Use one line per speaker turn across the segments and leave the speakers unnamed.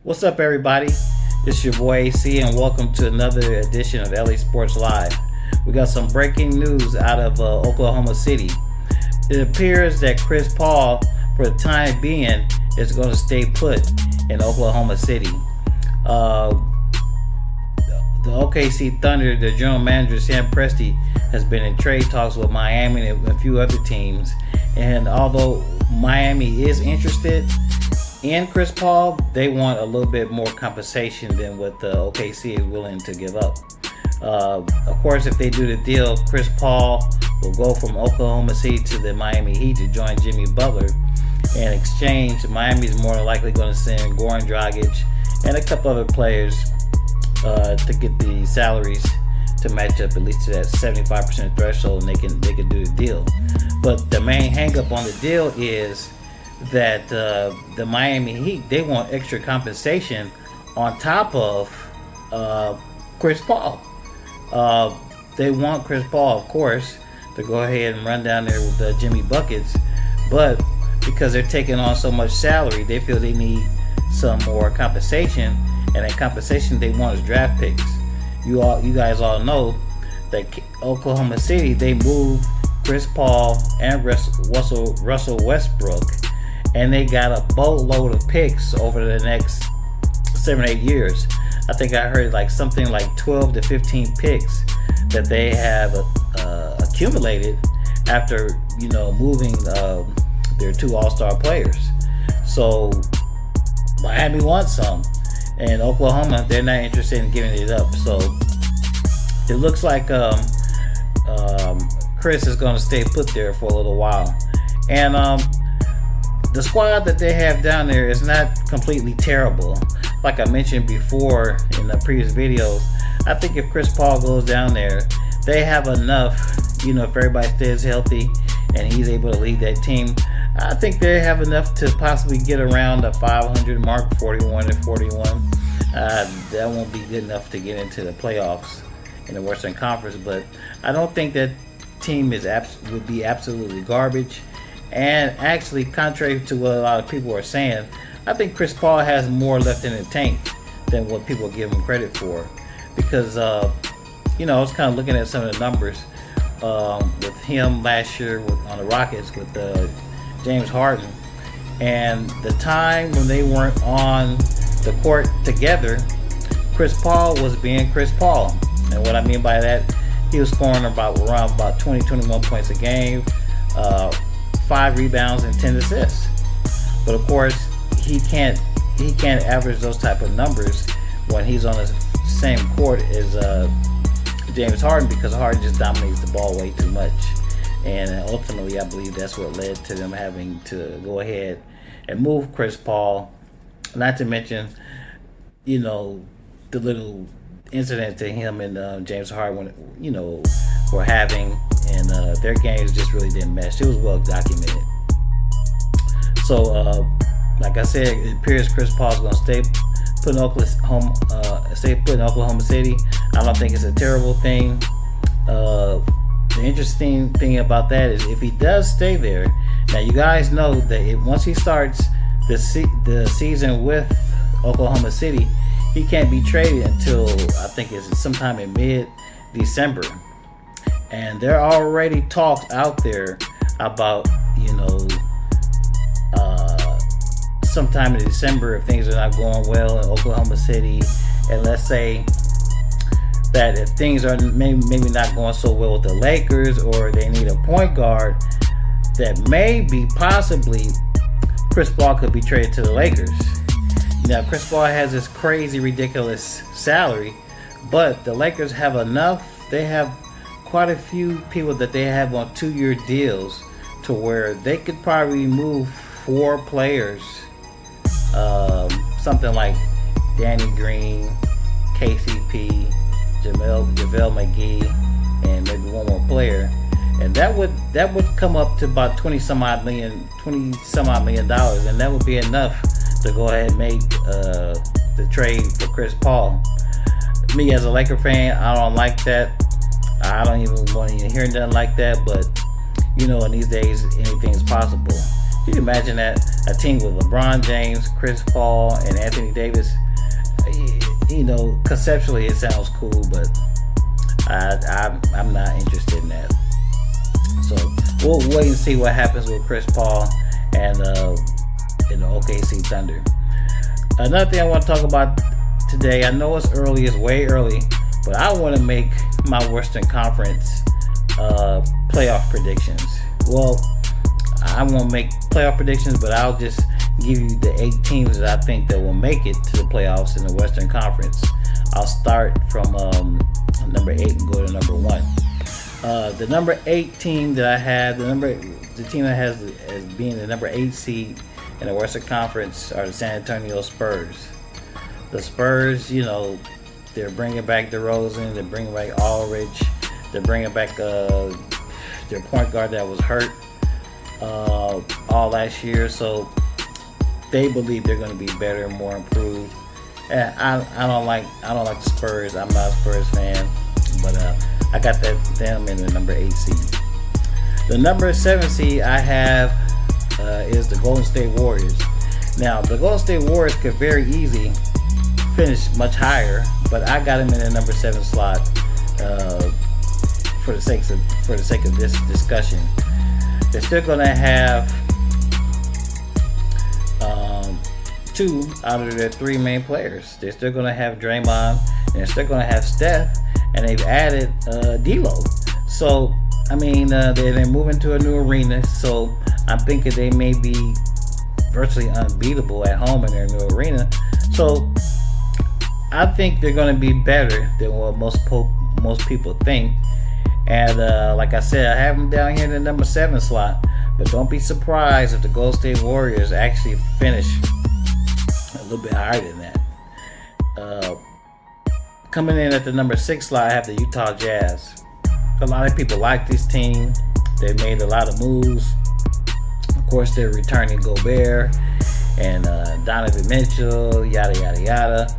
What's up, everybody? It's your boy AC, and welcome to another edition of LA Sports Live. We got some breaking news out of Oklahoma City. It appears that Chris Paul, for the time being, is going to stay put in Oklahoma City. The OKC Thunder, the general manager Sam Presti, has been in trade talks with Miami and a few other teams. And although Miami is interested in Chris Paul, they want a little bit more compensation than what the OKC is willing to give up. Of course, if they do the deal, Chris Paul will go from Oklahoma City to the Miami Heat to join Jimmy Butler. In exchange, Miami is more than likely going to send Goran Dragic and a couple other players to get the salaries to match up at least to that 75% threshold, and they can do the deal. But the main hang-up on the deal is that the Miami Heat, they want extra compensation on top of Chris Paul. They want Chris Paul, of course, to go ahead and run down there with Jimmy Buckets, but because they're taking on so much salary, they feel they need some more compensation, and that compensation they want is draft picks. You guys all know that Oklahoma City, they moved Chris Paul and Russell Westbrook, and they got a boatload of picks over the next 7-8 years. I think I heard something like 12 to 15 picks that they have accumulated after moving their two all-star players. So Miami wants some, and Oklahoma, they're not interested in giving it up. So it looks like Chris is going to stay put there for a little while. And the squad that they have down there is not completely terrible. Like I mentioned before in the previous videos, I think if Chris Paul goes down there, they have enough, if everybody stays healthy and he's able to lead that team, I think they have enough to possibly get around the 500 mark, 41-41. That won't be good enough to get into the playoffs in the Western Conference, but I don't think that team would be absolutely garbage. And actually, contrary to what a lot of people are saying, I think Chris Paul has more left in the tank than what people give him credit for. Because, I was kind of looking at some of the numbers with him last year on the Rockets with James Harden. And the time when they weren't on the court together, Chris Paul was being Chris Paul. And what I mean by that, he was scoring around 20-21 points a game, 5 rebounds and 10 assists. But of course, he can't average those type of numbers when he's on the same court as James Harden, because Harden just dominates the ball way too much. And ultimately, I believe that's what led to them having to go ahead and move Chris Paul. Not to mention, the little incident to him and James Harden, were having, and their games just really didn't mesh. It was well documented. So, like I said, it appears Chris Paul's going to stay put in Oklahoma City. I don't think it's a terrible thing. The interesting thing about that is if he does stay there, now you guys know that once he starts the season with Oklahoma City, he can't be traded until I think it's sometime in mid-December. And there are already talks out there about, sometime in December, if things are not going well in Oklahoma City, and let's say that if things are maybe not going so well with the Lakers, or they need a point guard, that maybe possibly Chris Paul could be traded to the Lakers. Now, Chris Paul has this crazy, ridiculous salary, but the Lakers have enough. They have quite a few people that they have on 2-year deals to where they could probably move 4 players, something like Danny Green, KCP, JaVale McGee, and maybe one more player, and that would come up to about $20 some odd million, and that would be enough to go ahead and make the trade for Chris Paul. Me as a Laker fan, I don't like that. I don't even want to hear nothing like that, but in these days anything's possible. Can you imagine that? A team with LeBron James, Chris Paul, and Anthony Davis. You know, conceptually it sounds cool, but I'm not interested in that. So we'll wait and see what happens with Chris Paul and in the OKC Thunder. Another thing I want to talk about today, I know it's early, it's way early, but I want to make my Western Conference playoff predictions. Well, I won't make playoff predictions, but I'll just give you the 8 teams that I think that will make it to the playoffs in the Western Conference. I'll start from number 8 and go to number 1. The number 8 team that I have, the team that has as being the number 8 seed in the Western Conference are the San Antonio Spurs. The Spurs, you know, they're bringing back DeRozan, they're bringing back Aldridge, they're bringing back their point guard that was hurt all last year, so they believe they're going to be better and more improved. And I don't like the Spurs. I'm not a Spurs fan, but I got them in the number 8 seed. The number 7 seed I have is the Golden State Warriors. Now, the Golden State Warriors could very easily finish much higher, but I got them in the number 7 slot for the sake of this discussion. They're still going to have 2 out of their 3 main players. They're still going to have Draymond, and they're still going to have Steph, and they've added D'Lo. So, I mean, they're moving to a new arena, so I'm thinking they may be virtually unbeatable at home in their new arena. So, I think they're going to be better than what most people think. And like I said, I have them down here in the number 7 slot. But don't be surprised if the Golden State Warriors actually finish a little bit higher than that. Coming in at the number 6 slot, I have the Utah Jazz. A lot of people like this team. They made a lot of moves. Of course, they're returning Gobert and Donovan Mitchell, yada, yada, yada.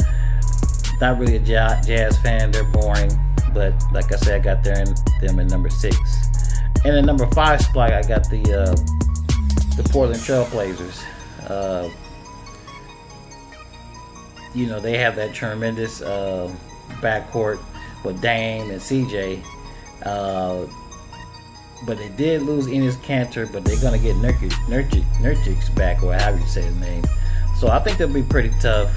Not really a Jazz fan. They're boring. But like I said, I got them in number 6. And in number 5 spot, I got the Portland Trailblazers. You know, they have that tremendous backcourt with Dame and CJ. But they did lose Enes Kanter, but they're going to get Nurkic back, or however you say his name. So I think they'll be pretty tough.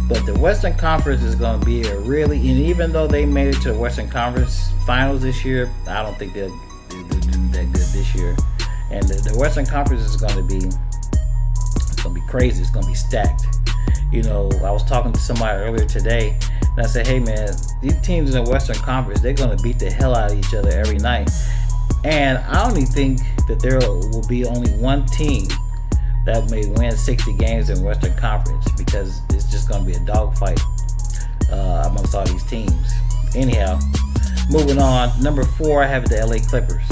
But the Western Conference is going to be and even though they made it to the Western Conference Finals this year, I don't think they'll do that good this year. And the Western Conference is going to be crazy. It's going to be stacked. You know, I was talking to somebody earlier today, and I said, hey man, these teams in the Western Conference, they're going to beat the hell out of each other every night. And I only think that there will be only one team that may win 60 games in Western Conference, because it's just going to be a dogfight amongst all these teams. Anyhow, moving on. Number 4, I have the LA Clippers.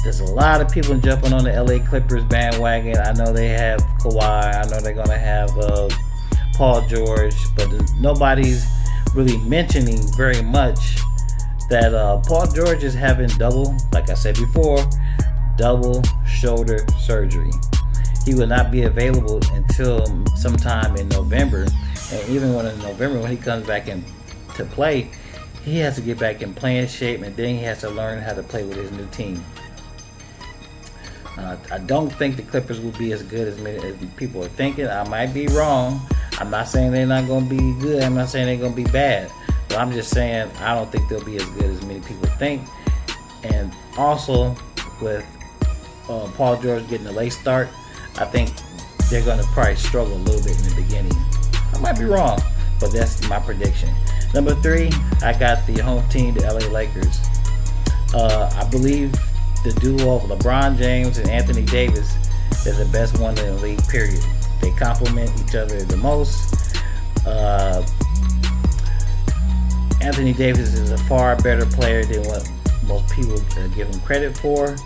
There's a lot of people jumping on the LA Clippers bandwagon. I know they have Kawhi. I know they're going to have Paul George, but nobody's really mentioning very much that Paul George is having like I said before, double shoulder surgery. He will not be available until sometime in November, and even when he comes back in to play, he has to get back in playing shape, and then he has to learn how to play with his new team. I don't think the Clippers will be as good as people are thinking. I might be wrong. I'm not saying they're not going to be good. I'm not saying they're going to be bad. But I'm just saying I don't think they'll be as good as many people think. And also with Paul George getting a late start, I think they're going to probably struggle a little bit in the beginning. I might be wrong, but that's my prediction. Number 3, I got the home team, the LA Lakers. I believe the duo of LeBron James and Anthony Davis is the best one in the league, period. They complement each other the most. Anthony Davis is a far better player than what most people give him credit for.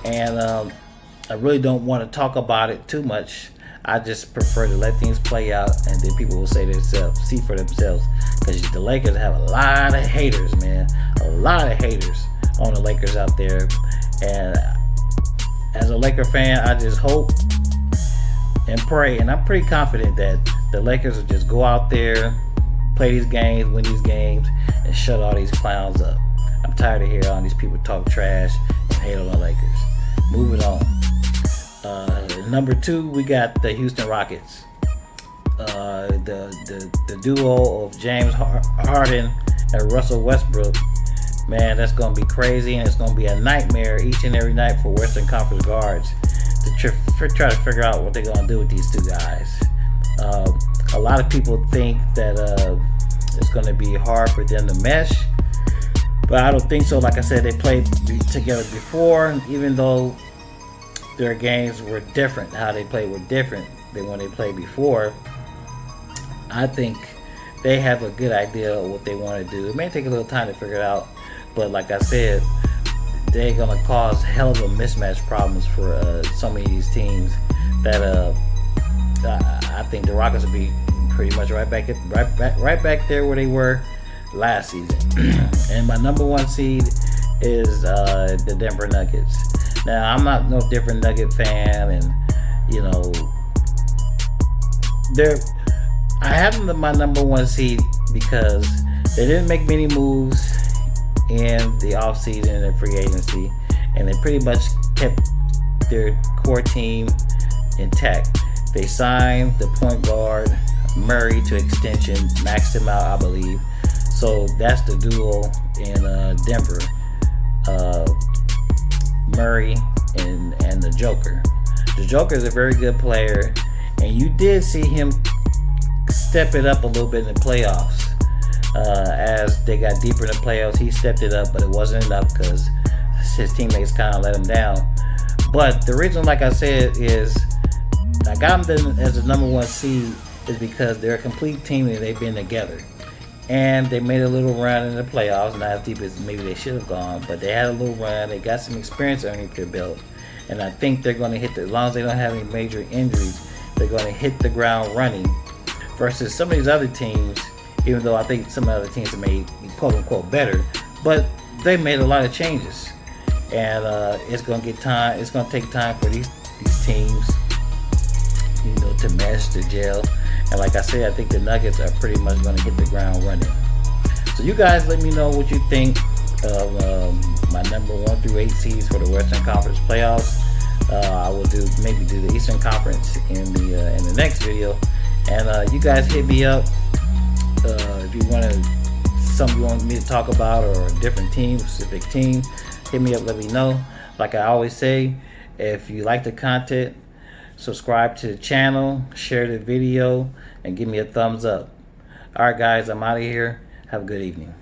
And I really don't want to talk about it too much. I just prefer to let things play out, and then people will see for themselves. Because the Lakers have a lot of haters, man. A lot of haters on the Lakers out there. And as a Laker fan, I just hope and pray, and I'm pretty confident that the Lakers will just go out there, play these games, win these games, and shut all these clowns up. I'm tired of hearing all these people talk trash and hate on the Lakers. Moving on. Number 2, we got the Houston Rockets. The duo of James Harden and Russell Westbrook. Man, that's going to be crazy, and it's going to be a nightmare each and every night for Western Conference guards to try to figure out what they're going to do with these two guys. A lot of people think that it's going to be hard for them to mesh, but I don't think so. Like I said, they played together before, even though their games were different. How they played were different than when they played before. I think they have a good idea of what they want to do. It may take a little time to figure it out, but like I said, they're going to cause hell of a mismatch problems for so many of these teams that I think the Rockets will be pretty much right back there where they were last season. And my number 1 seed is the Denver Nuggets. Now, I'm not no Denver Nugget fan, and you know, I have them my number 1 seed because they didn't make many moves in the offseason and free agency, and they pretty much kept their core team intact. They signed the point guard Murray to extension, maxed him out, I believe. So that's the duo in Denver, Murray and the Joker. The Joker is a very good player, and you did see him step it up a little bit in the playoffs. As they got deeper in the playoffs, he stepped it up, but it wasn't enough because his teammates kind of let him down. But the reason, like I said, is I got them as the number 1 seed is because they're a complete team and they've been together. And they made a little run in the playoffs, not as deep as maybe they should have gone, but they had a little run. They got some experience underneath their belt. And I think they're going to hit, as long as they don't have any major injuries, they're going to hit the ground running. Versus some of these other teams, even though I think some of the other teams have made quote unquote better, but they made a lot of changes. And it's going to get time. It's going to take time for these teams, you know, to mesh, to gel. And like I said, I think the Nuggets are pretty much going to hit the ground running. So you guys let me know what you think of my number 1 through 8 seeds for the Western Conference playoffs. I will maybe do the Eastern Conference in the next video. And you guys hit me up if you want something you want me to talk about, or a different team, specific team. Hit me up, let me know. Like I always say, if you like the content, subscribe to the channel, share the video, and give me a thumbs up. Alright guys, I'm out of here. Have a good evening.